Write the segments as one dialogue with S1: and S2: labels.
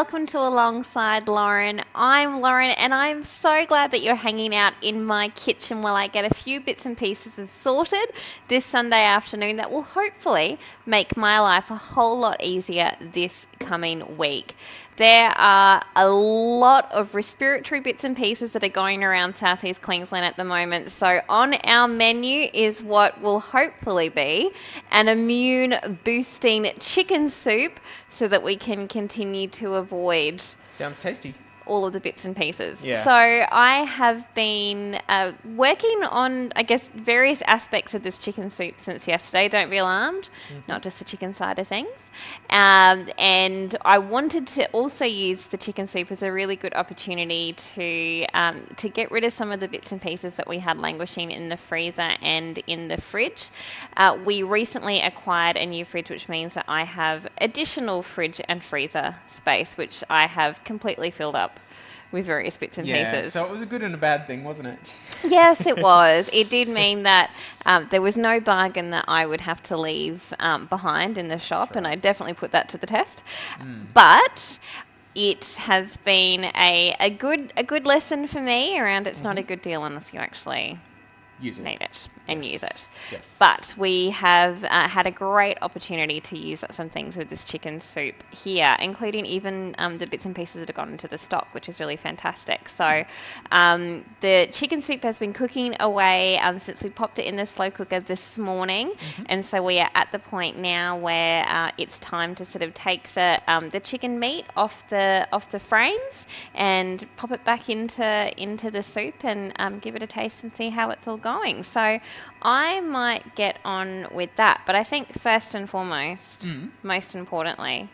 S1: welcome to Alongside Lauren. I'm Lauren, and I'm so glad that you're hanging out in my kitchen while I get a few bits and pieces sorted this Sunday afternoon that will hopefully make my life a whole lot easier this coming week. There are a lot of respiratory bits and pieces that are going around southeast Queensland at the moment. So on our menu is what will hopefully be an immune boosting chicken soup so that we can continue to avoid
S2: Sounds tasty.
S1: all of the bits and pieces.
S2: Yeah.
S1: So I have been working on, I guess, various aspects of this chicken soup since yesterday. Don't be alarmed, not just the chicken side of things. And I wanted to also use the chicken soup as a really good opportunity to get rid of some of the bits and pieces that we had languishing in the freezer and in the fridge. We recently acquired a new fridge, which means that I have additional fridge and freezer space, which I have completely filled up with various bits and pieces.
S2: So it was a good and a bad thing, wasn't it?
S1: Yes, it was. It did mean that there was no bargain that I would have to leave behind in the shop, and I definitely put that to the test. But it has been a good lesson for me around it's not a good deal unless you actually need it and use it.
S2: Yes.
S1: But we have had a great opportunity to use some things with this chicken soup here, including even the bits and pieces that have gone into the stock, which is really fantastic. So the chicken soup has been cooking away since we popped it in the slow cooker this morning, and so we are at the point now where it's time to sort of take the chicken meat off the frames and pop it back into the soup and give it a taste and see how it's all going. So I might get on with that. But I think first and foremost, most importantly,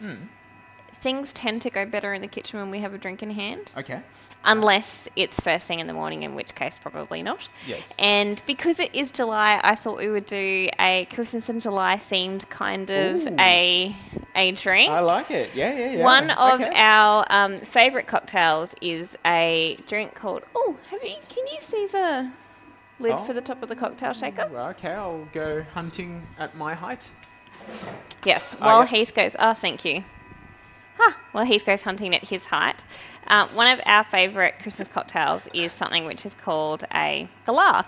S1: things tend to go better in the kitchen when we have a drink in hand.
S2: Okay.
S1: Unless it's first thing in the morning, in which case probably not.
S2: Yes.
S1: And because it is July, I thought we would do a Christmas and July themed kind of a drink.
S2: I like it. Yeah.
S1: One of our favourite cocktails is a drink called... can you see the lid for the top of the cocktail shaker?
S2: Okay, I'll go hunting at my height.
S1: Yes, while Heath goes... Oh, thank you. Well, Heath goes hunting at his height. One of our favourite Christmas cocktails is something which is called a galah.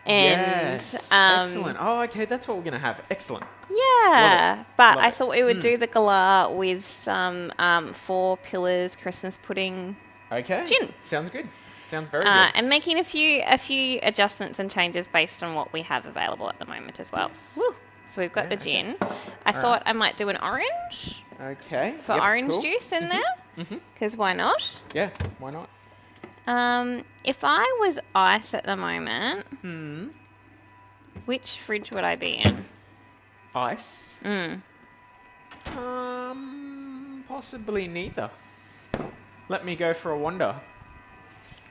S1: And,
S2: yes, excellent. Oh, okay, that's what we're going to have. Excellent.
S1: Yeah, but
S2: Love
S1: I
S2: it.
S1: thought we would do the galah with some Four Pillars Christmas pudding
S2: Okay.
S1: gin.
S2: Sounds good. Sounds very good.
S1: And making a few adjustments and changes based on what we have available at the moment as well.
S2: Yes.
S1: Woo. So we've got the gin. I thought I might do an orange
S2: Okay.
S1: for orange juice in there, because why not?
S2: Yeah, why not?
S1: If I was ice at the moment, which fridge would I be in?
S2: Ice? Possibly neither. Let me go for a wander.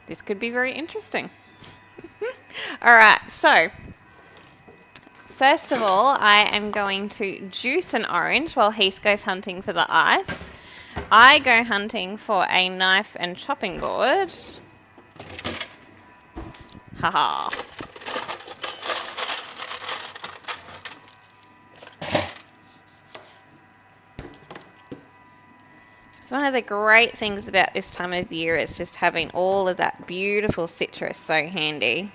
S1: This could be very interesting. All right, so first of all, I am going to juice an orange while Heath goes hunting for the ice. I go hunting for a knife and chopping board. Haha. So one of the great things about this time of year is just having all of that beautiful citrus so handy.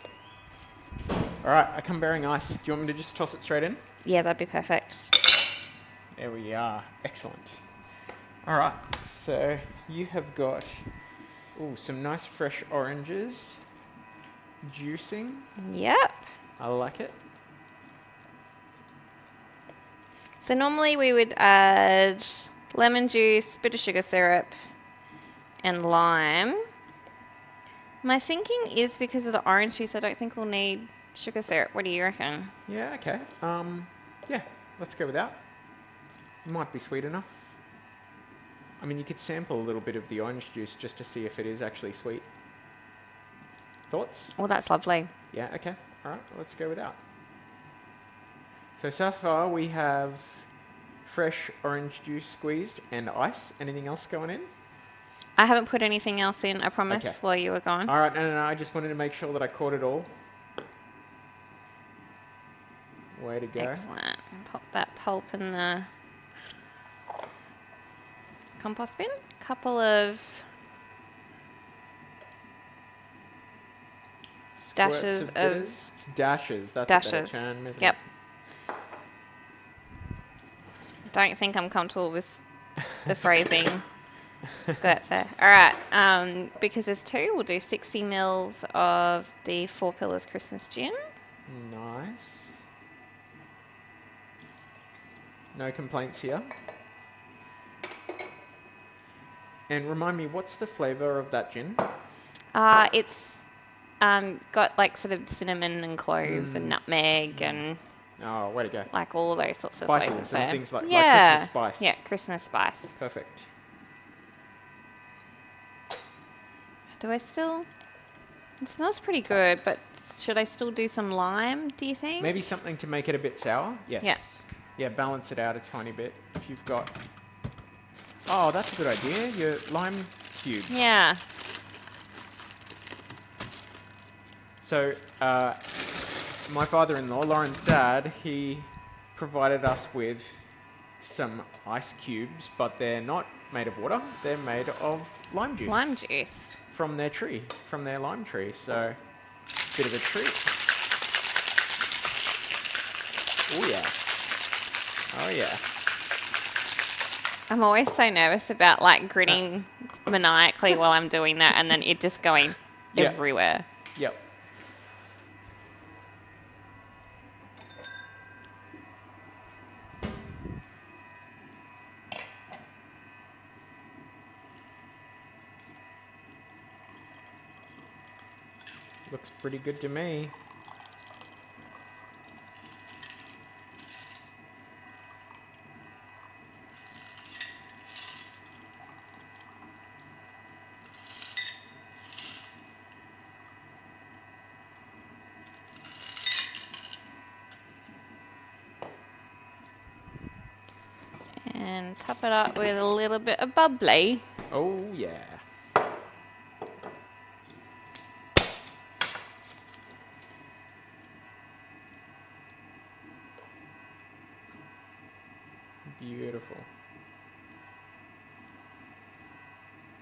S2: All right, I come bearing ice. Do you want me to just toss it straight in?
S1: Yeah, that'd be perfect.
S2: There we are. Excellent. All right, so you have got some nice fresh oranges. Juicing.
S1: Yep.
S2: I like it.
S1: So normally we would add lemon juice, bit of sugar syrup, and lime. My thinking is because of the orange juice, I don't think we'll need sugar syrup. What do you reckon?
S2: Yeah, okay. Yeah, let's go with that. Might be sweet enough. I mean, you could sample a little bit of the orange juice just to see if it is actually sweet. Thoughts?
S1: Oh, that's lovely.
S2: Yeah, okay. All right, let's go with that. So far we have fresh orange juice squeezed and ice. Anything else going in?
S1: I haven't put anything else in, I promise, while you were gone.
S2: All right, no, I just wanted to make sure that I caught it all. Way to go.
S1: Excellent. Pop that pulp in the compost bin. Couple of
S2: Squirts
S1: dashes
S2: bitters. Dashes. That's a better
S1: dashes.
S2: term, isn't
S1: Yep.
S2: it?
S1: Don't think I'm comfortable with the phrasing. Squirts there. All right. Because there's 2, we'll do 60 mils of the 4 Pillars Christmas gin.
S2: Nice. No complaints here. And remind me, what's the flavour of that gin?
S1: It's got like sort of cinnamon and cloves and nutmeg and
S2: Oh, way to go.
S1: like all of those sorts of
S2: Spices
S1: flavors
S2: and
S1: there.
S2: things like
S1: Yeah.
S2: Christmas spice.
S1: Yeah, Christmas spice.
S2: Perfect.
S1: Do I still... It smells pretty good, but should I still do some lime, do you think?
S2: Maybe something to make it a bit sour? Yes.
S1: Yeah.
S2: Yeah, balance it out a tiny bit. If you've got... Oh, that's a good idea. Your lime cubes.
S1: Yeah.
S2: So, my father-in-law, Lauren's dad, he provided us with some ice cubes, but they're not made of water. They're made of lime juice.
S1: Lime juice.
S2: From their tree, from their lime tree. So, bit of a treat. Oh yeah. Oh yeah.
S1: I'm always so nervous about like grinning maniacally while I'm doing that and then it just going
S2: Yeah.
S1: everywhere.
S2: Yep. Looks pretty good to me.
S1: And top it up with a little bit of bubbly.
S2: Oh yeah. Beautiful.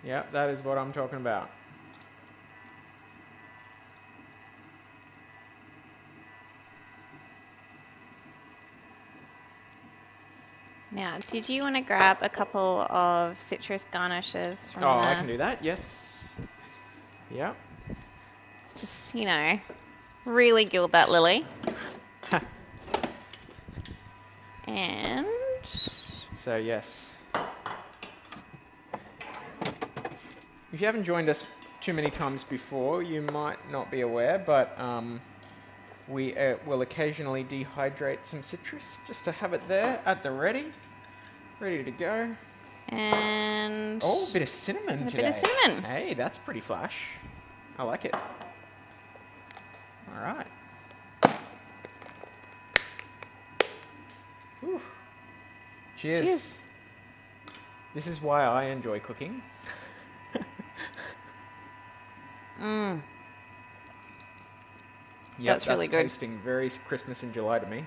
S2: Yep, that is what I'm talking about.
S1: Now, did you want to grab a couple of citrus garnishes from
S2: Oh,
S1: the...
S2: I can do that, yes. Yep.
S1: Just, you know, really gild that lily. And...
S2: So, yes. If you haven't joined us too many times before, you might not be aware, but we will occasionally dehydrate some citrus just to have it there at the ready to go.
S1: And...
S2: Oh, a bit of cinnamon
S1: a
S2: today.
S1: bit of cinnamon.
S2: Hey, that's pretty flash. I like it. All right. Whew. Cheers.
S1: Cheers.
S2: This is why I enjoy cooking.
S1: Mmm.
S2: Yep,
S1: That's really good.
S2: Tasting very Christmas in July to me.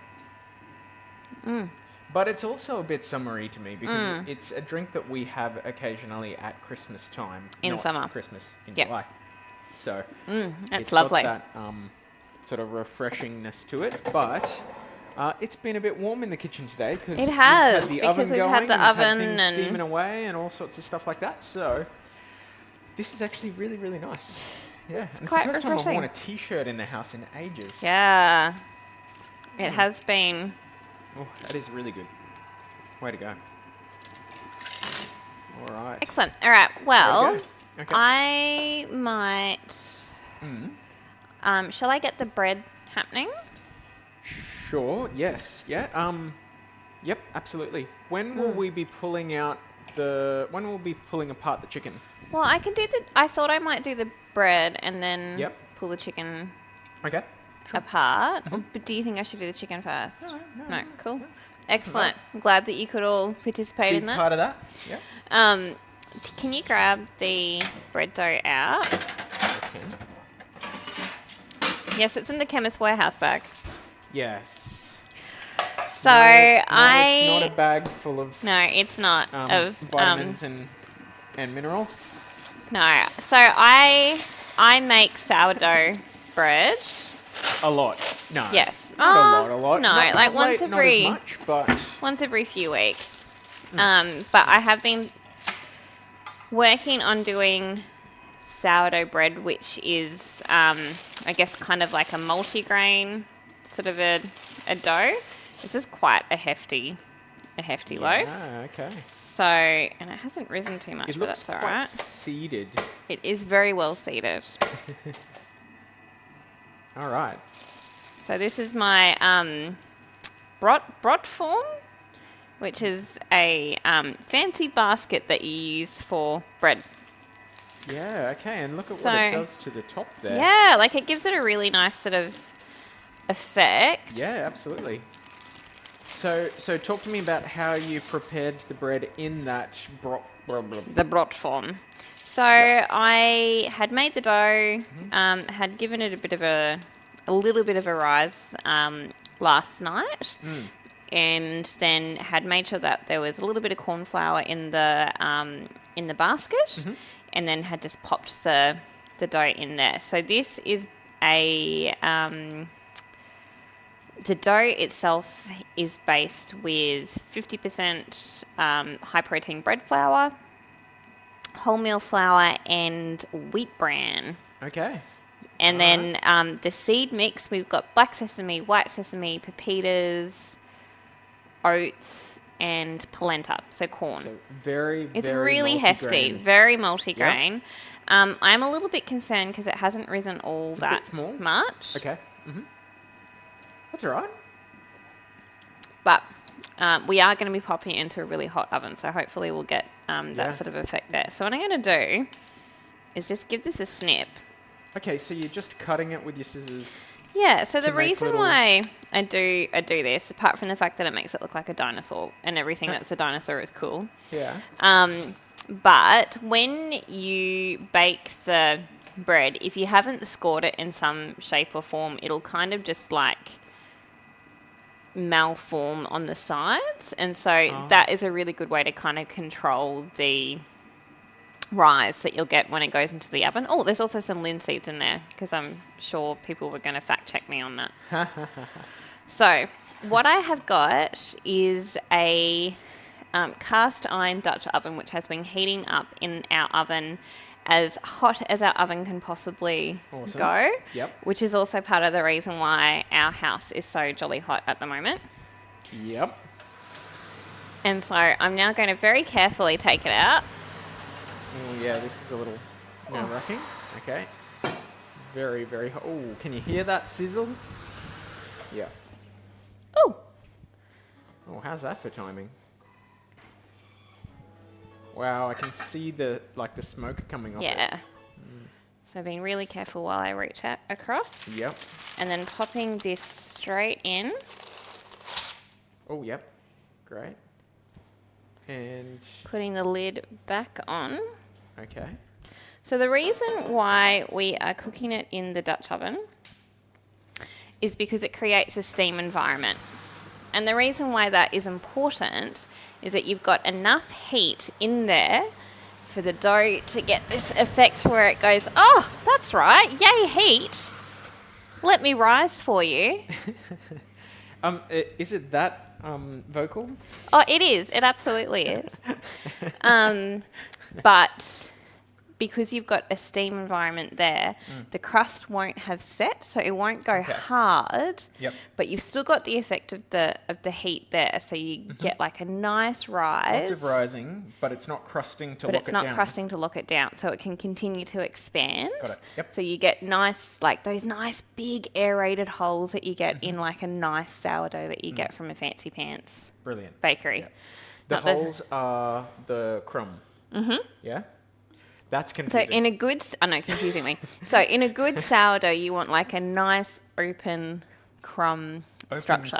S1: Mm.
S2: But it's also a bit summery to me because it's a drink that we have occasionally at Christmas time.
S1: In
S2: not
S1: summer.
S2: Christmas in
S1: Yep.
S2: July. So
S1: That's
S2: it's
S1: lovely.
S2: got that sort of refreshingness to it. But it's been a bit warm in the kitchen today because
S1: It has,
S2: the
S1: because
S2: oven
S1: we've
S2: going
S1: had the
S2: and
S1: oven
S2: things
S1: and-
S2: steaming away and all sorts of stuff like that. So this is actually really, really nice. Yeah, and it's the
S1: quite
S2: first time I've worn a
S1: refreshing.
S2: t-shirt in the house in ages.
S1: Yeah. It has been.
S2: Oh, that is really good. Way to go. All right.
S1: Excellent. All right. Well,
S2: go. Okay.
S1: I might... shall I get the bread happening?
S2: Sure. Yes. Yeah. Yep. Absolutely. When will we be pulling out when will we be pulling apart the chicken?
S1: Well, I can do the... I thought I might do the bread and then
S2: Yep.
S1: pull the chicken
S2: Okay.
S1: apart. But do you think I should do the chicken first?
S2: No.
S1: Cool. Excellent. I'm glad that you could all participate
S2: Big
S1: in that.
S2: part of that. Yep.
S1: Can you grab the bread dough out?
S2: Okay.
S1: Yes, it's in the Chemist Warehouse bag.
S2: Yes.
S1: So
S2: it's not a bag full of
S1: no, it's not of
S2: vitamins and minerals.
S1: no. So I make sourdough bread.
S2: A lot. No.
S1: Yes.
S2: Not a lot.
S1: No,
S2: Not,
S1: like
S2: not
S1: once
S2: late,
S1: every
S2: not as much, but
S1: once every few weeks. But I have been working on doing sourdough bread, which is, I guess, kind of like a multigrain sort of a dough. This is quite a hefty loaf.
S2: Ah, okay.
S1: So, and it hasn't risen too much,
S2: It
S1: but
S2: looks
S1: that's all
S2: quite
S1: right.
S2: seeded.
S1: It is very well seeded.
S2: All right.
S1: So this is my brot form, which is a fancy basket that you use for bread.
S2: Yeah, okay, and look at what it does to the top there.
S1: Yeah, like it gives it a really nice sort of effect.
S2: Yeah, absolutely. So talk to me about how you prepared the bread in that
S1: The brot form. So I had made the dough, had given it a little bit of a rise last night, and then had made sure that there was a little bit of corn flour in the basket, and then had just popped the dough in there. So this is the dough itself is based with 50% high protein bread flour, wholemeal flour, and wheat bran.
S2: Okay.
S1: And then the seed mix, we've got black sesame, white sesame, pepitas, oats, and polenta, so corn.
S2: So very,
S1: it's
S2: very
S1: really hefty, very multigrain.
S2: Yep.
S1: I'm a little bit concerned because it hasn't risen all
S2: it's
S1: that much.
S2: Okay. That's all right.
S1: But we are going to be popping it into a really hot oven, so hopefully we'll get that sort of effect there. So what I'm going to do is just give this a snip.
S2: Okay, so you're just cutting it with your scissors.
S1: Yeah, so the reason why I do this, apart from the fact that it makes it look like a dinosaur and everything that's a dinosaur is cool.
S2: Yeah.
S1: But when you bake the bread, if you haven't scored it in some shape or form, it'll kind of just like malform on the sides. And so that is a really good way to kind of control the rise that you'll get when it goes into the oven. Oh, there's also some linseeds in there because I'm sure people were going to fact check me on that. So what I have got is a cast iron Dutch oven, which has been heating up in our oven as hot as our oven can possibly go, which is also part of the reason why our house is so jolly hot at the moment.
S2: Yep.
S1: And so I'm now going to very carefully take it out.
S2: Oh, yeah, this is a little nerve-wracking. Okay. Very, very hot. Oh, can you hear that sizzle? Yeah.
S1: Oh.
S2: Oh, how's that for timing? Wow, I can see the smoke coming off it.
S1: Yeah. So being really careful while I reach out across.
S2: Yep.
S1: And then popping this straight in.
S2: Oh, yep. Great. And
S1: putting the lid back on.
S2: okay.
S1: So the reason why we are cooking it in the Dutch oven is because it creates a steam environment. And the reason why that is important is that you've got enough heat in there for the dough to get this effect where it goes, oh, that's right, yay heat. Let me rise for you.
S2: Is it that vocal?
S1: Oh, it is. It absolutely is. But because you've got a steam environment there, the crust won't have set, so it won't go hard.
S2: Yep.
S1: But you've still got the effect of the heat there, so you get like a nice rise.
S2: Lots of rising, but it's not crusting to lock it down.
S1: But it's not crusting to lock it down, so it can continue to expand.
S2: Got it. Yep.
S1: So you get nice, like those nice big aerated holes that you get in like a nice sourdough that you get from a fancy pants
S2: Brilliant.
S1: bakery.
S2: Yep. The holes are the crumb. Yeah. That's confusing.
S1: So in a good, I know, confusing me. So in a good sourdough, you want like a nice open crumb structure.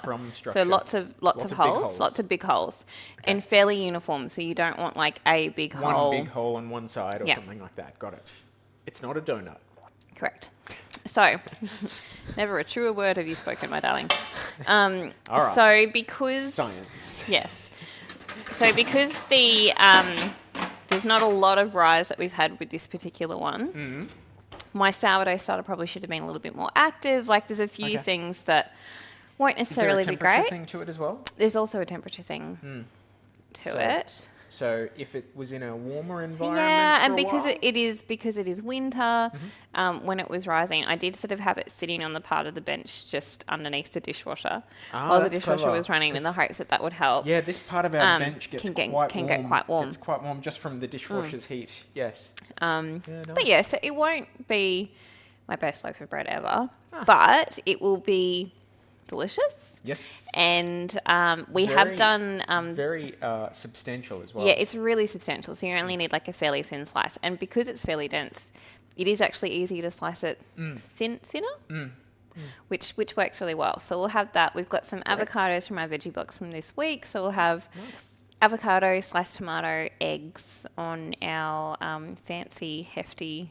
S1: So lots of holes, lots of big holes, and fairly uniform. So you don't want like a big hole.
S2: One big hole on one side or something like that. Got it. It's not a donut.
S1: Correct. So, never a truer word have you spoken, my darling.
S2: All right.
S1: So because
S2: Science.
S1: yes, so because there's not a lot of rise that we've had with this particular one. My sourdough starter probably should have been a little bit more active. Like there's a few things that won't necessarily be great.
S2: Is there a temperature thing to it as well?
S1: There's also a temperature thing to it.
S2: So if it was in a warmer environment,
S1: Yeah, and
S2: for a
S1: because
S2: while?
S1: it is winter, when it was rising, I did sort of have it sitting on the part of the bench just underneath the dishwasher while the
S2: that's
S1: dishwasher
S2: clever,
S1: was running, in the hopes that would help.
S2: Yeah, this part of our bench gets
S1: can get
S2: quite warm.
S1: warm.
S2: It's quite warm just from the dishwasher's heat. Yes.
S1: But yeah, so it won't be my best loaf of bread ever, but it will be delicious.
S2: Yes.
S1: And we have done
S2: very substantial as well.
S1: Yeah, it's really substantial. So you only need like a fairly thin slice, and because it's fairly dense, it is actually easy to slice it thinner, which works really well. So we'll have that. We've got some avocados from our veggie box from this week. So we'll have avocado, sliced tomato, eggs on our fancy hefty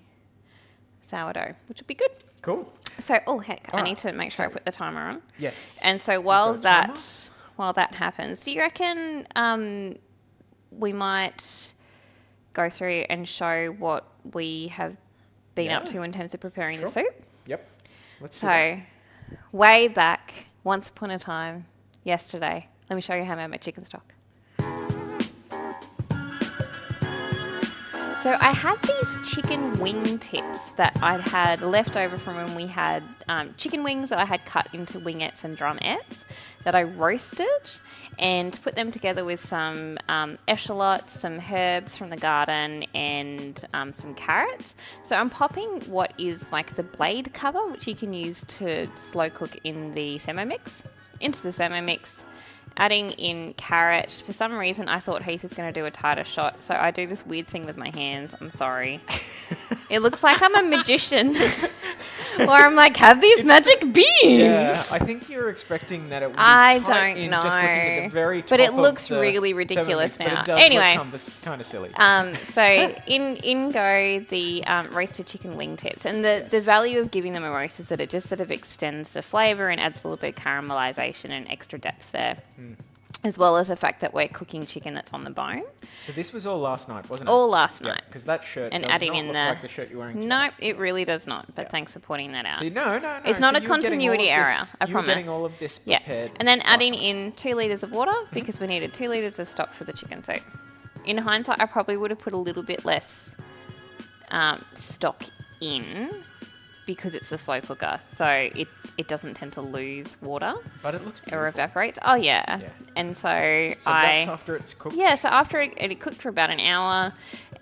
S1: sourdough, which would be good.
S2: Cool.
S1: So, oh heck, I
S2: All
S1: need
S2: right.
S1: to make sure I put the timer on.
S2: Yes.
S1: And so while that happens, do you reckon we might go through and show what we have been up to in terms of preparing the soup?
S2: Yep. Let's do that.
S1: So, way back, once upon a time, yesterday, let me show you how I made my chicken stock. So I had these chicken wing tips that I'd had left over from when we had chicken wings that I had cut into wingettes and drumettes that I roasted and put them together with some eschalots, some herbs from the garden, and some carrots. So I'm popping what is like the blade cover, which you can use to slow cook in the Thermomix, into the Thermomix. Adding in carrot. For some reason, I thought Heath was going to do a tighter shot, so I do this weird thing with my hands. I'm sorry. It looks like I'm a magician. Or I'm like, have these magic beans.
S2: Yeah, I think you're expecting that it would be
S1: I
S2: tight
S1: don't
S2: in
S1: know.
S2: just looking at the very top
S1: But it
S2: of
S1: looks
S2: the
S1: really ridiculous
S2: Thermomix,
S1: now.
S2: But it does
S1: Anyway.
S2: look kind of silly.
S1: So in go the roasted chicken wing tips. And the value of giving them a roast is that it just sort of extends the flavour and adds a little bit of caramelisation and extra depth there. As well as the fact that we're cooking chicken that's on the bone.
S2: So this was all last night, wasn't it?
S1: All last night.
S2: Because that shirt
S1: And
S2: does
S1: adding
S2: not
S1: in
S2: look
S1: the...
S2: like the shirt you're wearing today.
S1: Nope, it really does not. But thanks for pointing that out.
S2: See, no.
S1: It's
S2: So
S1: not a
S2: you were getting all of
S1: continuity error,
S2: this-
S1: I
S2: you were
S1: promise.
S2: getting all of this
S1: Yeah.
S2: prepared.
S1: And then adding in 2 litres of water because we needed 2 litres of stock for the chicken soup. In hindsight, I probably would have put a little bit less stock in because it's a slow cooker. So it doesn't tend to lose water
S2: But it looks
S1: or
S2: beautiful.
S1: evaporates. Oh, yeah. And so,
S2: So that's after it's cooked?
S1: Yeah, so after it cooked for about an hour,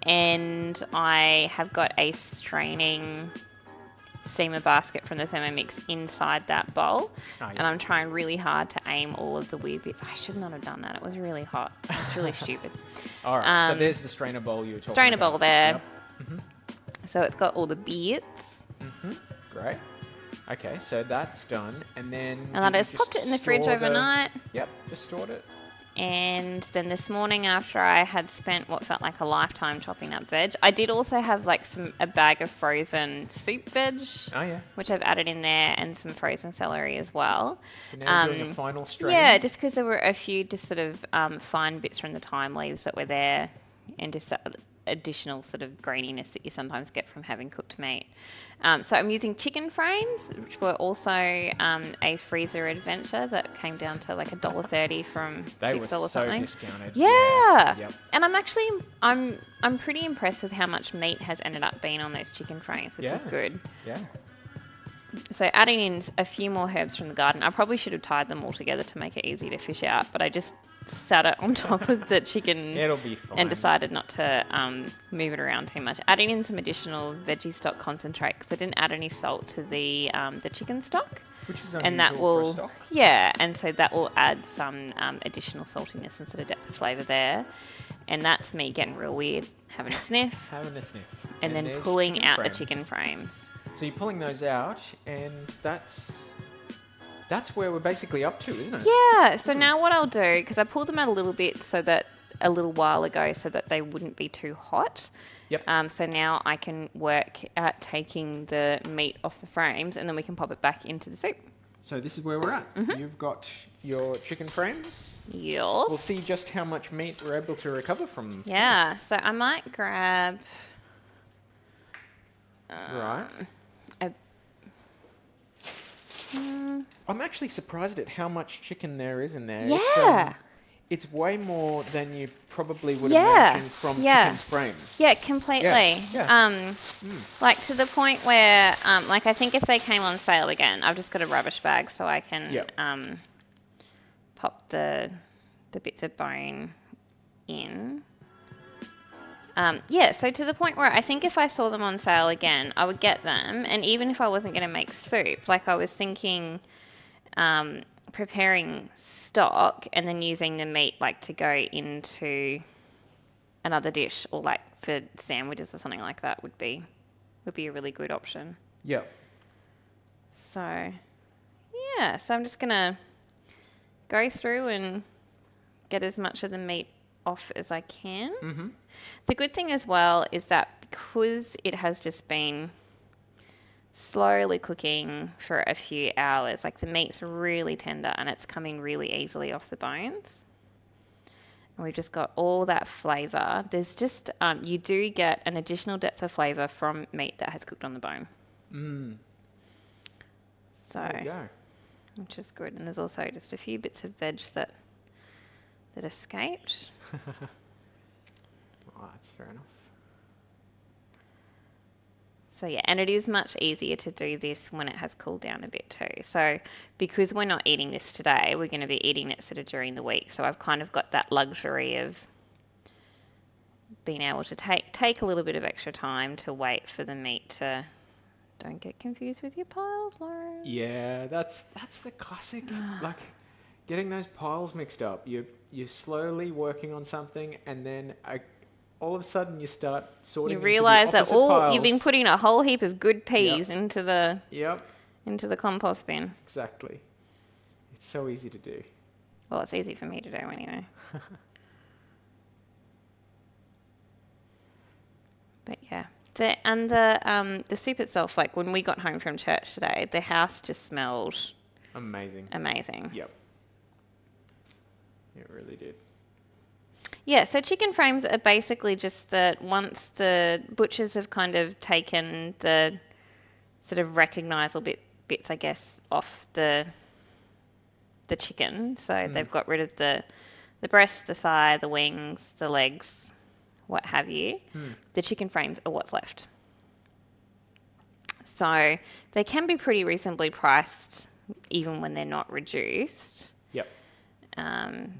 S1: and I have got a straining steamer basket from the Thermomix inside that bowl, and I'm trying really hard to aim all of the weird bits. I should not have done that. It was really hot. It's really stupid.
S2: All right, so there's the strainer bowl you were talking
S1: Strainer
S2: about.
S1: bowl there.
S2: Yep.
S1: So it's got all the bits.
S2: Great. Okay, so that's done, and then...
S1: And I just popped it in the fridge
S2: store
S1: overnight.
S2: Yep, just stored it.
S1: And then this morning, after I had spent what felt like a lifetime chopping up veg, I did also have like a bag of frozen soup veg,
S2: Oh, yeah.
S1: which I've added in there, and some frozen celery as well.
S2: So now you're doing a final strain.
S1: Yeah, just because there were a few just sort of fine bits from the thyme leaves that were there, and just additional sort of graininess that you sometimes get from having cooked meat. So I'm using chicken frames, which were also a freezer adventure that came down to like $1.30 from
S2: They
S1: $6
S2: were so
S1: something.
S2: discounted.
S1: Yeah.
S2: Yep.
S1: And I'm pretty impressed with how much meat has ended up being on those chicken frames, which is good.
S2: Yeah.
S1: So adding in a few more herbs from the garden. I probably should have tied them all together to make it easy to fish out, but I just sat it on top of the chicken
S2: It'll be fine.
S1: and decided not to move it around too much. Adding in some additional veggie stock concentrate because I didn't add any salt to the chicken stock.
S2: Which is
S1: And that
S2: unusual
S1: will,
S2: for a stock.
S1: yeah, and so that will add some additional saltiness and sort of depth of flavour there. And that's me getting real weird, having a sniff,
S2: Having a sniff.
S1: and then
S2: there's
S1: pulling
S2: chicken
S1: out
S2: frames.
S1: the chicken frames.
S2: So you're pulling those out, and that's where we're basically up to, isn't it?
S1: Yeah, so now what I'll do, because I pulled them out a little bit a little while ago so that they wouldn't be too hot.
S2: Yep.
S1: So now I can work at taking the meat off the frames, and then we can pop it back into the soup.
S2: So this is where we're at. You've got your chicken frames.
S1: Yes.
S2: We'll see just how much meat we're able to recover from them.
S1: Yeah. So I might grab.
S2: Right.
S1: A,
S2: I'm actually surprised at how much chicken there is in there.
S1: Yeah.
S2: It's way more than you probably would
S1: Yeah.
S2: imagine from
S1: Yeah.
S2: chicken's frames.
S1: Yeah, completely.
S2: Yeah.
S1: Like to the point where, like I think if they came on sale again, I've just got a rubbish bag so I can
S2: Yep.
S1: pop the bits of bone in. Yeah, so to the point where I think if I saw them on sale again, I would get them. And even if I wasn't going to make soup, like I was thinking preparing stock and then using the meat like to go into another dish or like for sandwiches or something like that would be a really good option.
S2: Yep.
S1: So, yeah, so I'm just going to go through and get as much of the meat off as I can.
S2: Mm-hmm.
S1: The good thing as well is that because it has just been slowly cooking for a few hours, like the meat's really tender and it's coming really easily off the bones. And we've just got all that flavour. There's just, you do get an additional depth of flavour from meat that has cooked on the bone. So,
S2: There you go.
S1: which is good. And there's also just a few bits of veg that escaped.
S2: Oh, that's fair enough.
S1: So yeah, and it is much easier to do this when it has cooled down a bit too. So because we're not eating this today, we're going to be eating it sort of during the week. So I've kind of got that luxury of being able to take a little bit of extra time to wait for the meat to. Don't get confused with your piles, Lauren.
S2: Yeah, that's the classic. Like getting those piles mixed up. You're slowly working on something, and then all of a sudden you start sorting.
S1: You
S2: into
S1: realise
S2: the
S1: that
S2: opposite
S1: you've been
S2: piles.
S1: putting a whole heap of good peas
S2: Yep.
S1: into the
S2: Yep,
S1: compost bin.
S2: exactly. It's so easy to do.
S1: Well, it's easy for me to do anyway. But yeah. The soup itself, like when we got home from church today, the house just smelled
S2: Amazing.
S1: amazing.
S2: Yep. It really did.
S1: Yeah, so chicken frames are basically just that once the butchers have kind of taken the sort of recognisable bits, I guess, off the chicken. So they've got rid of the breast, the thigh, the wings, the legs, what have you. The chicken frames are what's left. So they can be pretty reasonably priced even when they're not reduced.
S2: Yep.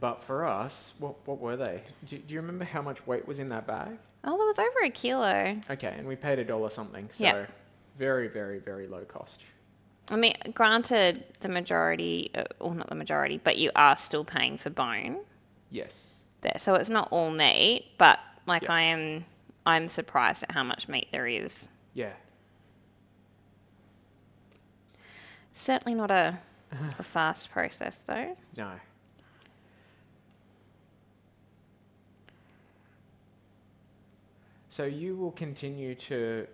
S2: But for us, what were they? Do you remember how much weight was in that bag?
S1: Oh, there was over a kilo.
S2: Okay, and we paid $1 something, so
S1: Yep.
S2: very, very, very low cost.
S1: I mean, granted, the majority, or not the majority, but you are still paying for bone
S2: Yes.
S1: there. So it's not all meat, but like
S2: Yep.
S1: I'm surprised at how much meat there is.
S2: Yeah.
S1: Certainly not a fast process though.
S2: No. So you will continue to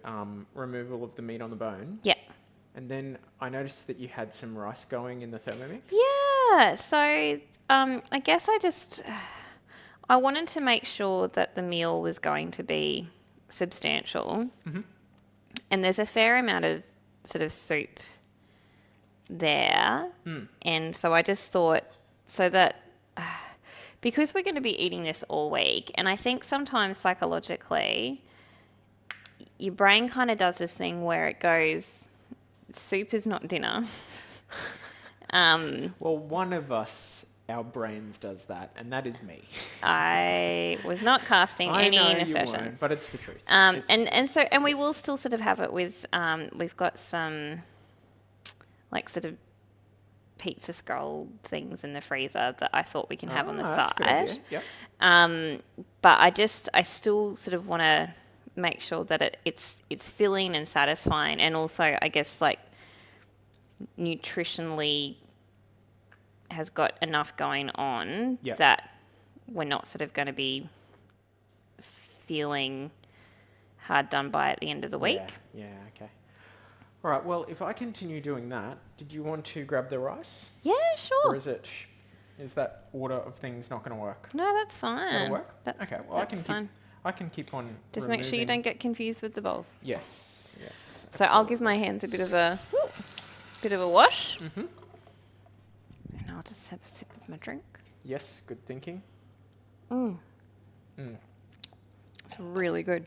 S2: removal of the meat on the bone.
S1: Yeah.
S2: And then I noticed that you had some rice going in the Thermomix.
S1: Yeah. So I guess I wanted to make sure that the meal was going to be substantial.
S2: Mm-hmm.
S1: And there's a fair amount of sort of soup there. And so I just thought so that because we're going to be eating this all week, and I think sometimes psychologically your brain kind of does this thing where it goes, soup is not dinner.
S2: Well, one of us, our brains does that, and that is me.
S1: I was not casting any
S2: I know you
S1: assertions.
S2: weren't, but it's the truth.
S1: And we will still sort of have it with we've got some like sort of pizza scroll things in the freezer that I thought we can have on the
S2: that's a good
S1: side.
S2: idea. Yep.
S1: But I still sort of want to make sure that it's filling and satisfying, and also I guess like nutritionally has got enough going on that we're not sort of going to be feeling hard done by at the end of the week.
S2: Yeah, okay. All right, well, if I continue doing that, did you want to grab the rice?
S1: Yeah,
S2: Or
S1: sure.
S2: is that order of things not going to work?
S1: No, that's fine.
S2: That'll work?
S1: That's,
S2: Okay, well,
S1: that's fine.
S2: I can keep on
S1: Just make sure you don't get confused with the bowls.
S2: Yes.
S1: So I'll give my hands a bit of a wash.
S2: Mm-hmm.
S1: And I'll just have a sip of my drink.
S2: Yes, good thinking.
S1: It's really good.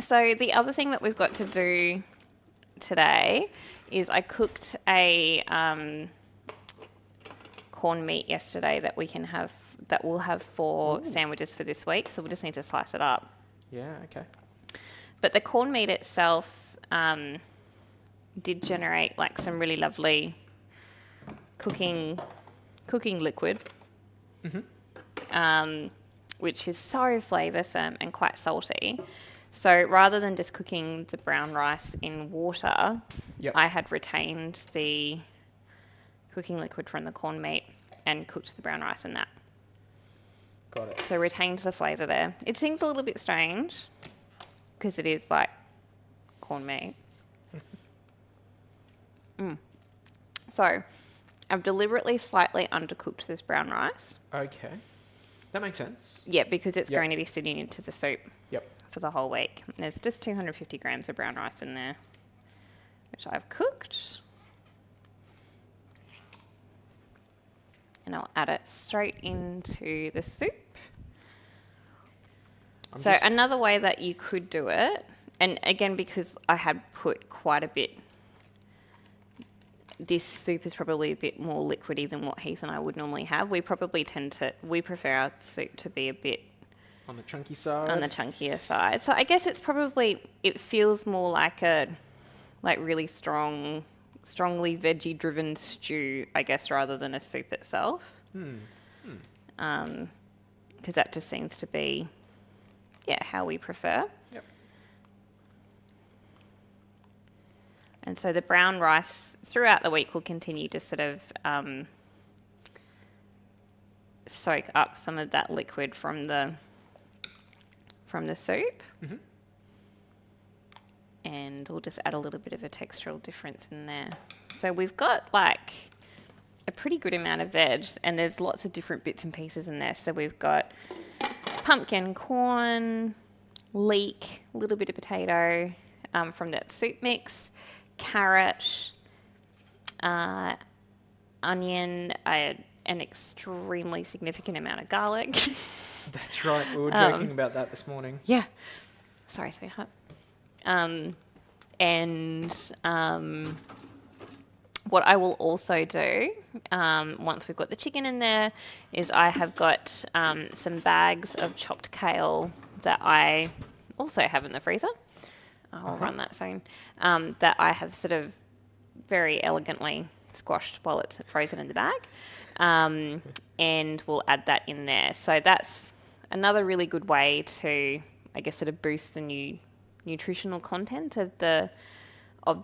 S1: So the other thing that we've got to do today is I cooked a corned meat yesterday that we'll have 4 sandwiches for this week. So we just need to slice it up.
S2: Yeah, okay.
S1: But the corned meat itself did generate like some really lovely cooking liquid, which is so flavoursome and quite salty. So rather than just cooking the brown rice in water, I had retained the cooking liquid from the corned meat and cooked the brown rice in that.
S2: Got it.
S1: So retained the flavour there. It seems a little bit strange because it is like corned meat. So I've deliberately slightly undercooked this brown rice.
S2: Okay. That makes sense.
S1: Yeah, because it's going to be sitting into the soup for the whole week. There's just 250 grams of brown rice in there, which I've cooked. And I'll add it straight into the soup. So another way that you could do it, and again, because I had put quite a bit, this soup is probably a bit more liquidy than what Heath and I would normally have. We prefer our soup to be a bit
S2: on the chunky side.
S1: On the chunkier side. So I guess it feels more like a really strongly veggie driven stew, I guess, rather than a soup itself. Because that just seems to be how we prefer.
S2: Yep.
S1: And so the brown rice throughout the week will continue to sort of soak up some of that liquid from the soup. And we'll just add a little bit of a textural difference in there. So we've got like a pretty good amount of veg, and there's lots of different bits and pieces in there. So we've got pumpkin, corn, leek, a little bit of potato from that soup mix, carrot, onion, an extremely significant amount of garlic.
S2: That's right. We were joking about that this morning.
S1: Yeah. Sorry, sweetheart. What I will also do, once we've got the chicken in there, is I have got some bags of chopped kale that I also have in the freezer. I'll run that soon. That I have sort of very elegantly squashed while it's frozen in the bag. And we'll add that in there. So that's another really good way to, I guess, sort of boost the nutritional content of the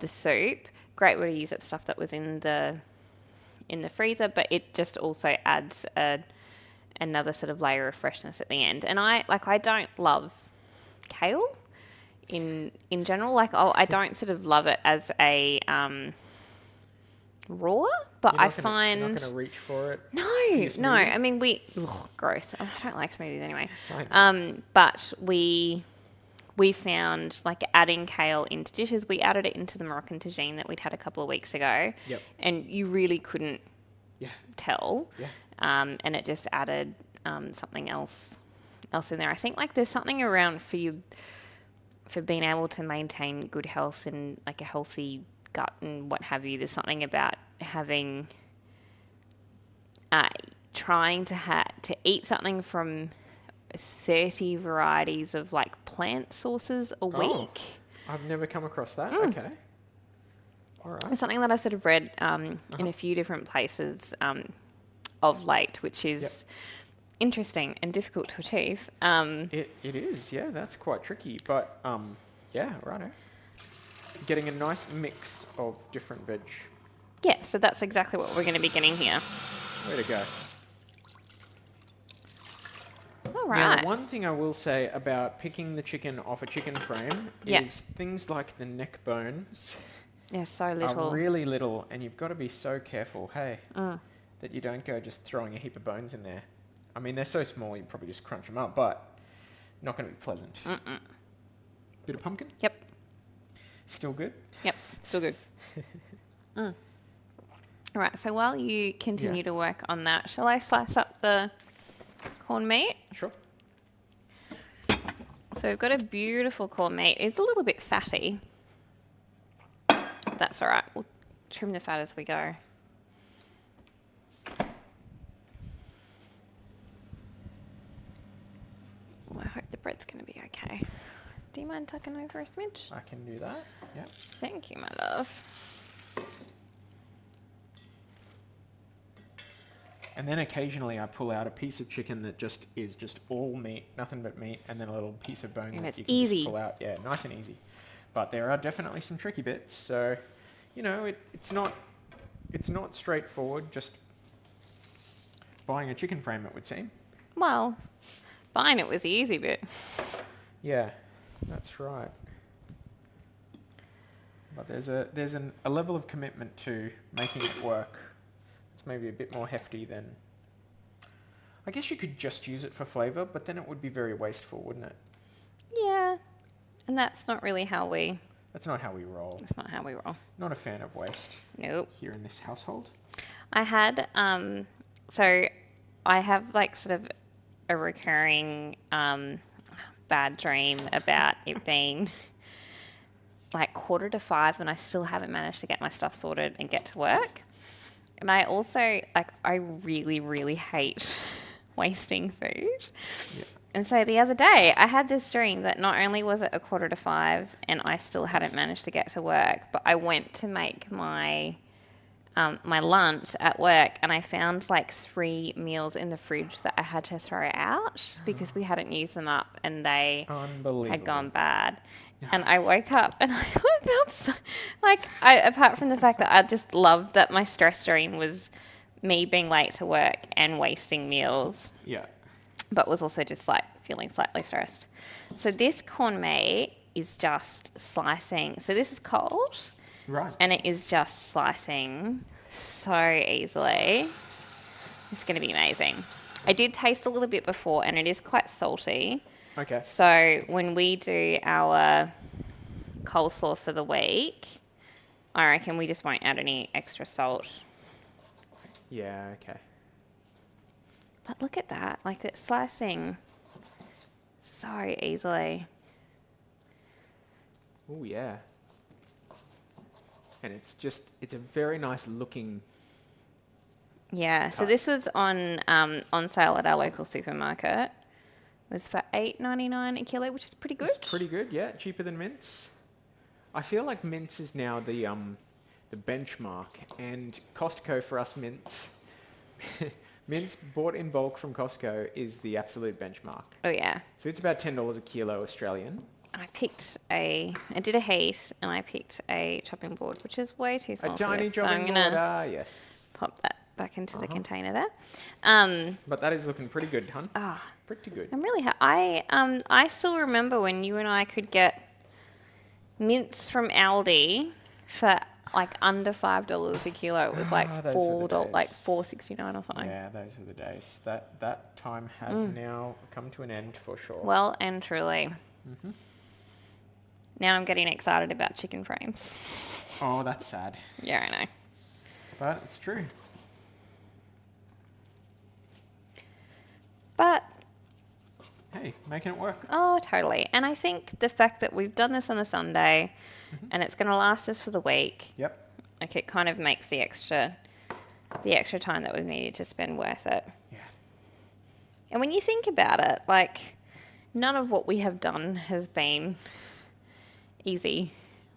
S1: soup. Great way to use up stuff that was in the freezer, but it just also adds another sort of layer of freshness at the end. And I don't love kale in general. I don't sort of love it as a raw, but I find...
S2: You're not going to reach for it?
S1: No. I mean, gross. I don't like smoothies anyway.
S2: Right.
S1: But we found, like, adding kale into dishes, we added it into the Moroccan tagine that we'd had a couple of weeks ago.
S2: Yep.
S1: And you really couldn't tell.
S2: Yeah.
S1: And it just added something else in there. I think, like, there's something around for being able to maintain good health and, like, a healthy gut and what have you. There's something about having... trying to eat something from 30 varieties of like plant sources a week.
S2: I've never come across that. Okay. All right.
S1: It's something that I've sort of read in a few different places of late, which is interesting and difficult to achieve.
S2: It is, yeah, that's quite tricky. But yeah, righto. Getting a nice mix of different veg.
S1: Yeah, so that's exactly what we're going to be getting here.
S2: Way to go.
S1: All
S2: Now,
S1: right.
S2: one thing I will say about picking the chicken off a chicken frame
S1: Yeah.
S2: is things like the neck bones
S1: Yeah, so
S2: are
S1: little.
S2: really little, and you've got to be so careful, that you don't go just throwing a heap of bones in there. I mean, they're so small, you probably just crunch them up, but not going to be pleasant. Bit of pumpkin?
S1: Yep.
S2: Still good?
S1: Yep. Still good. All right. So while you continue to work on that, shall I slice up the corned meat?
S2: Sure.
S1: So we've got a beautiful corned meat. It's a little bit fatty. That's all right. We'll trim the fat as we go. Well, I hope the bread's going to be okay. Do you mind tucking over a smidge?
S2: I can do that. Yeah.
S1: Thank you, my love.
S2: And then occasionally I pull out a piece of chicken that just is just all meat, nothing but meat, and then a little piece of bone
S1: And
S2: that
S1: it's
S2: you can
S1: easy.
S2: just pull out. Yeah, nice and easy. But there are definitely some tricky bits. So, it's not straightforward. Just buying a chicken frame, it would seem.
S1: Well, fine, it was the easy bit.
S2: Yeah, that's right. But there's a level of commitment to making it work. It's maybe a bit more hefty than. I guess you could just use it for flavour, but then it would be very wasteful, wouldn't it?
S1: Yeah. And that's not really how we...
S2: That's not how we roll.
S1: That's not how we roll.
S2: Not a fan of waste
S1: Nope.
S2: here in this household.
S1: I had, so I have like sort of a recurring bad dream about it being like 4:45 and I still haven't managed to get my stuff sorted and get to work. And I also, I really, really hate wasting food.
S2: Yeah.
S1: And so the other day, I had this dream that not only was it 4:45 and I still hadn't managed to get to work, but I went to make my my lunch at work and I found like 3 meals in the fridge that I had to throw out because we hadn't used them up and they had gone bad. And I woke up and I felt so, apart from the fact that I just loved that my stress dream was me being late to work and wasting meals.
S2: Yeah.
S1: But was also just like feeling slightly stressed. So this corned meat is just slicing. So this is cold.
S2: Right.
S1: And it is just slicing so easily. It's going to be amazing. I did taste a little bit before and it is quite salty.
S2: Okay.
S1: So when we do our coleslaw for the week, I reckon we just won't add any extra salt.
S2: Yeah, okay.
S1: But look at that. Like it's slicing so easily.
S2: Oh, yeah. And it's a very nice looking.
S1: Yeah, so
S2: cut.
S1: this was on sale at our local supermarket. It was for $8.99 a kilo, which is pretty good.
S2: It's pretty good, yeah. Cheaper than mince. I feel like mince is now the benchmark, and Costco for us mince. Mince bought in bulk from Costco is the absolute benchmark.
S1: Oh yeah.
S2: So it's about $10 a kilo Australian.
S1: I did a heath and I picked a chopping board, which is way too small.
S2: A tiny
S1: for this,
S2: chopping
S1: so
S2: board, yes.
S1: Pop that back into the container there.
S2: But that is looking pretty good, hun.
S1: Ah,
S2: Pretty good.
S1: I'm really I still remember when you and I could get mince from Aldi for like under $5 a kilo. It was like
S2: those were the
S1: $4, like
S2: days.
S1: $4.69 or something.
S2: Yeah, those were the days. That time has now come to an end for sure.
S1: Well and truly. Now I'm getting excited about chicken frames.
S2: Oh, that's sad.
S1: Yeah, I know.
S2: But it's true.
S1: But
S2: Hey, making it work.
S1: oh, totally. And I think the fact that we've done this on a Sunday and it's going to last us for the week,
S2: Yep.
S1: like it kind of makes the extra time that we've needed to spend worth it.
S2: Yeah.
S1: And when you think about it, like none of what we have done has been easy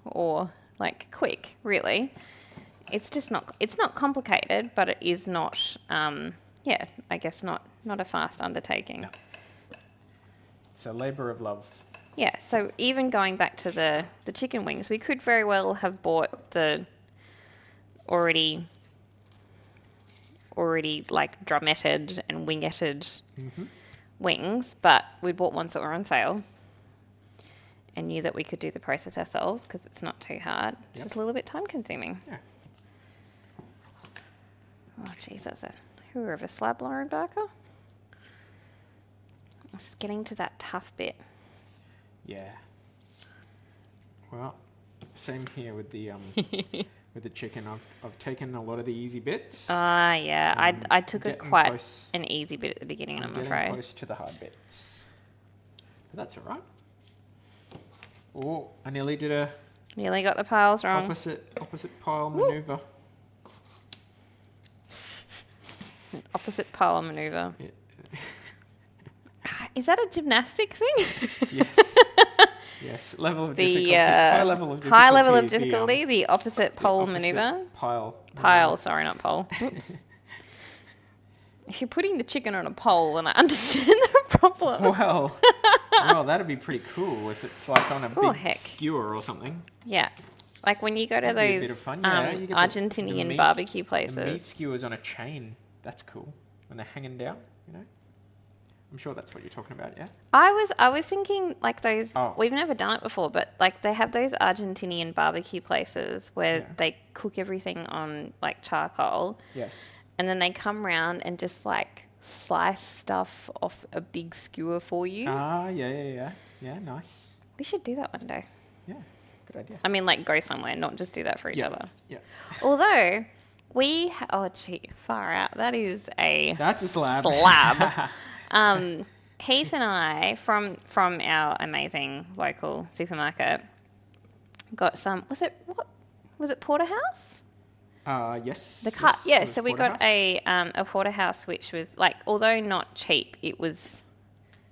S1: or like quick, really. It's just it's not complicated, but it is not, I guess not a fast undertaking.
S2: No. It's a labour of love.
S1: Yeah, so even going back to the chicken wings, we could very well have bought the already like drummetted and wingetted wings, but we bought ones that were on sale and knew that we could do the process ourselves because it's not too hard. It's
S2: Yep.
S1: just a little bit time consuming.
S2: Yeah.
S1: Oh, jeez, that's a hooer of a slab, Lauren Barker. It's getting to that tough bit.
S2: Yeah. Well, same here with the with the chicken. I've taken a lot of the easy bits.
S1: Yeah. I took
S2: getting
S1: quite
S2: close-
S1: an easy bit at the beginning, I'm
S2: getting
S1: afraid.
S2: close to the hard bits. But that's all right. Oh, I nearly did a
S1: Nearly got the piles wrong.
S2: opposite pile maneuver.
S1: Opposite pile maneuver.
S2: Yeah.
S1: Is that a gymnastic thing?
S2: Yes. Yes. Level of difficulty. High level of difficulty.
S1: High level of
S2: the,
S1: difficulty, the opposite pole
S2: opposite
S1: maneuver.
S2: Pile.
S1: Pile, sorry, not pole. Oops. If you're putting the chicken on a pole, then I understand the problem.
S2: Well, that'd be pretty cool if it's like on a big
S1: heck.
S2: skewer or something.
S1: Yeah. Like when you go to
S2: That'd be a bit
S1: those
S2: of fun. Yeah, you get the
S1: Argentinian
S2: meat-
S1: barbecue
S2: The
S1: places.
S2: meat skewers on a chain. That's cool. When they're hanging down, you know. I'm sure that's what you're talking about, yeah?
S1: I was thinking like those.
S2: Oh.
S1: We've never done it before, but like they have those Argentinian barbecue places where
S2: Yeah.
S1: they cook everything on like charcoal,
S2: Yes.
S1: and then they come round and just like slice stuff off a big skewer for you.
S2: Ah, yeah. Yeah, nice.
S1: We should do that one day.
S2: Yeah, good idea.
S1: I mean, like go somewhere, not just do that for each
S2: Yeah.
S1: other.
S2: Yeah.
S1: Although oh gee, far out. That is a
S2: That's a slab.
S1: slab. Heath and I, from our amazing local supermarket, got some. Was it porterhouse?
S2: Yes.
S1: The cut.
S2: yes,
S1: Yeah.
S2: it was
S1: So we got
S2: porterhouse.
S1: a porterhouse, which was like, although not cheap, it was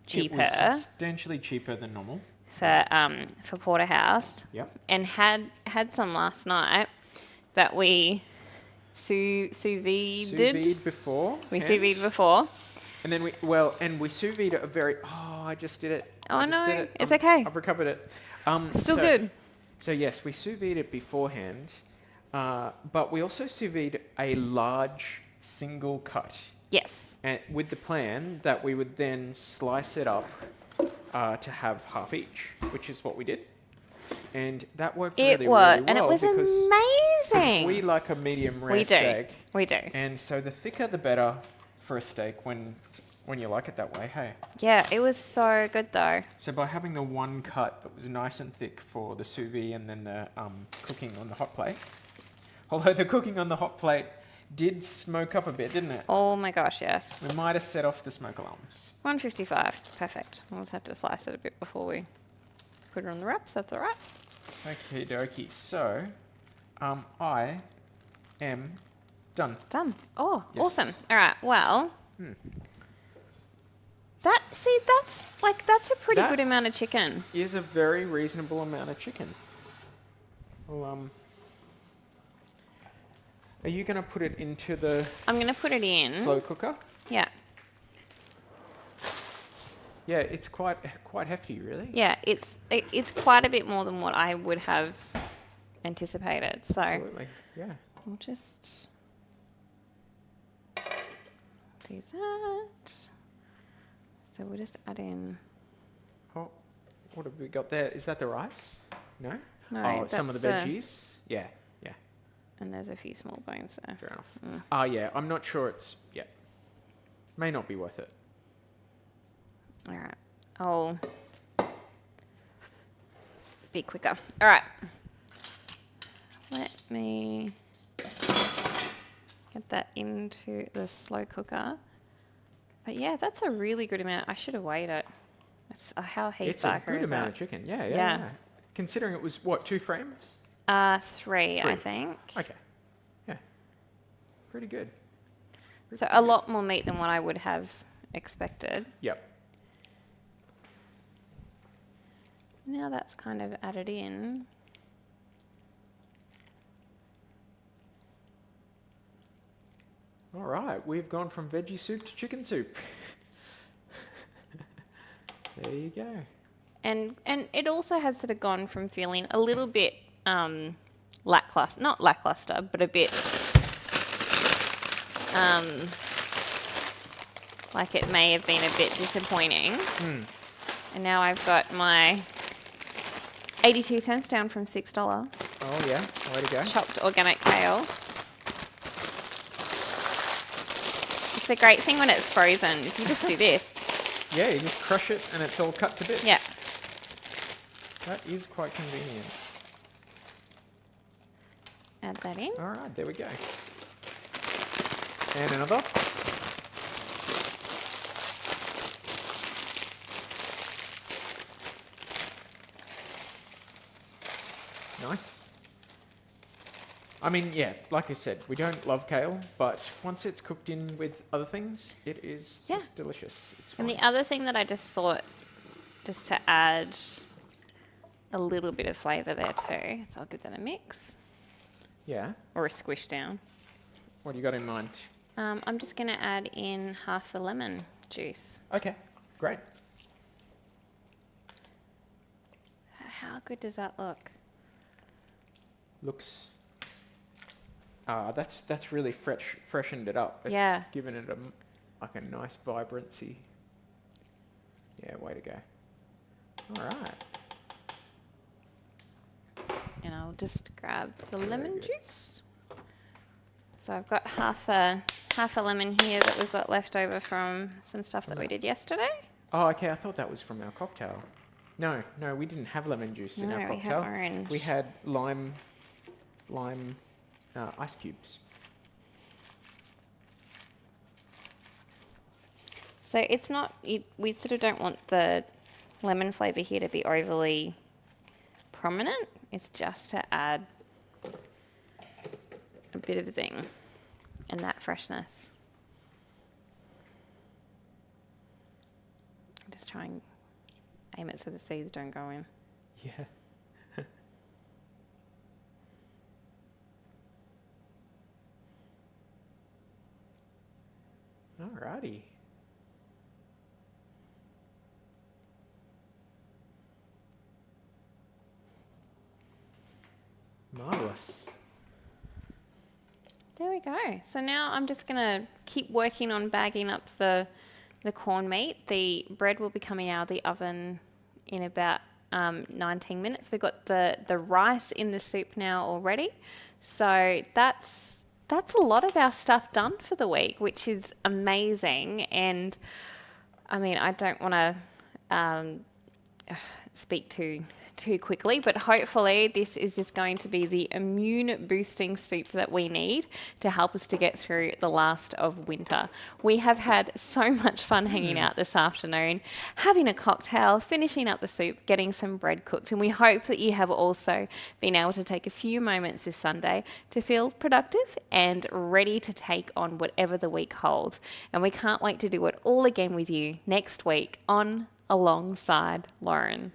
S1: cheaper
S2: It was substantially cheaper than normal.
S1: for porterhouse.
S2: Yep.
S1: And had some last night that we sous vide.
S2: Sous vide before.
S1: We sous vide before.
S2: And then we sous vide a very. Oh, I just did it.
S1: Oh,
S2: I just
S1: no,
S2: did it.
S1: it's okay.
S2: I've recovered it.
S1: Still good.
S2: So yes, we sous vide it beforehand, but we also sous vide a large single cut,
S1: Yes.
S2: and with the plan that we would then slice it up to have half each, which is what we did, and that worked really well.
S1: And it was
S2: because
S1: amazing.
S2: we like a medium rare
S1: We do.
S2: steak,
S1: We do.
S2: and so the thicker the better for a steak when you like it that way. Hey.
S1: Yeah, it was so good though.
S2: So by having the one cut that was nice and thick for the sous vide and then the cooking on the hot plate, although the cooking on the hot plate did smoke up a bit, didn't it?
S1: Oh my gosh, yes.
S2: We might have set off the smoke alarms.
S1: 155. Perfect. We'll just have to slice it a bit before we put it on the wraps. That's all right.
S2: Okie dokie. So, I am done.
S1: Done. Oh,
S2: Yes.
S1: awesome. All right. Well, that's a pretty
S2: That-
S1: good amount of chicken.
S2: Is a very reasonable amount of chicken. Well, are you going to put it into the
S1: I'm going to put it in.
S2: slow cooker?
S1: Yeah.
S2: Yeah, it's quite hefty, really.
S1: Yeah, it's quite a bit more than what I would have anticipated. So
S2: Absolutely. Yeah.
S1: we'll just do that. So we'll just add in.
S2: Oh, what have we got there? Is that the rice? No?
S1: No,
S2: Oh, some of the
S1: that's
S2: veggies? Yeah, yeah,
S1: And there's a few small bones there.
S2: fair enough. Yeah, I'm not sure it's, yeah. May not be worth it.
S1: All right. I'll be quicker. All right. Let me get that into the slow cooker. But yeah, that's a really good amount. I should have weighed it. That's how heat
S2: It's a
S1: Barker
S2: good
S1: is
S2: amount
S1: that?
S2: of chicken. Yeah.
S1: Yeah.
S2: Considering it was, what, 2 frames?
S1: 3, I
S2: Three.
S1: think.
S2: Okay. Yeah. Pretty good.
S1: So a lot more meat than what I would have expected.
S2: Yep.
S1: Now that's kind of added in.
S2: All right, we've gone from veggie soup to chicken soup. There you go.
S1: And it also has sort of gone from feeling a little bit lackluster, not lackluster, but a bit like it may have been a bit disappointing.
S2: Mm.
S1: And now I've got my 82 cents down from $6.
S2: Oh yeah, way to go.
S1: Chopped organic kale. It's a great thing when it's frozen. If you just do this.
S2: Yeah, you just crush it and it's all cut to bits.
S1: Yeah.
S2: That is quite convenient.
S1: Add that in.
S2: All right, there we go. And another. Nice. I mean, yeah, like I said, we don't love kale, but once it's cooked in with other things, it is just delicious. It's
S1: And
S2: fine.
S1: the other thing that I just thought, just to add a little bit of flavour there too, so I'll give that a mix.
S2: Yeah.
S1: Or a squish down.
S2: What do you got in mind?
S1: I'm just going to add in half a lemon juice.
S2: Okay, great.
S1: How good does that look?
S2: Looks. That's really freshened it up. It's
S1: Yeah.
S2: given it like a nice vibrancy. Yeah, way to go. All right.
S1: And I'll just grab the
S2: Very
S1: lemon
S2: good.
S1: juice. So I've got half a lemon here that we've got left over from some stuff that we did yesterday.
S2: Oh, okay. I thought that was from our cocktail. No, we didn't have lemon juice in
S1: No,
S2: our
S1: we had
S2: cocktail.
S1: orange.
S2: We had lime ice cubes.
S1: So it's not, we sort of don't want the lemon flavour here to be overly prominent. It's just to add a bit of zing and that freshness. Just try and aim it so the seeds don't go in.
S2: Yeah. Alrighty. Marvelous.
S1: There we go. So now I'm just going to keep working on bagging up the corned meat. The bread will be coming out of the oven in about 19 minutes. We've got the rice in the soup now already. So that's a lot of our stuff done for the week, which is amazing. And I mean, I don't want to speak too quickly, but hopefully this is just going to be the immune boosting soup that we need to help us to get through the last of winter. We have had so much fun hanging out this afternoon, having a cocktail, finishing up the soup, getting some bread cooked, and we hope that you have also been able to take a few moments this Sunday to feel productive and ready to take on whatever the week holds. And we can't wait to do it all again with you next week on Alongside Lauren.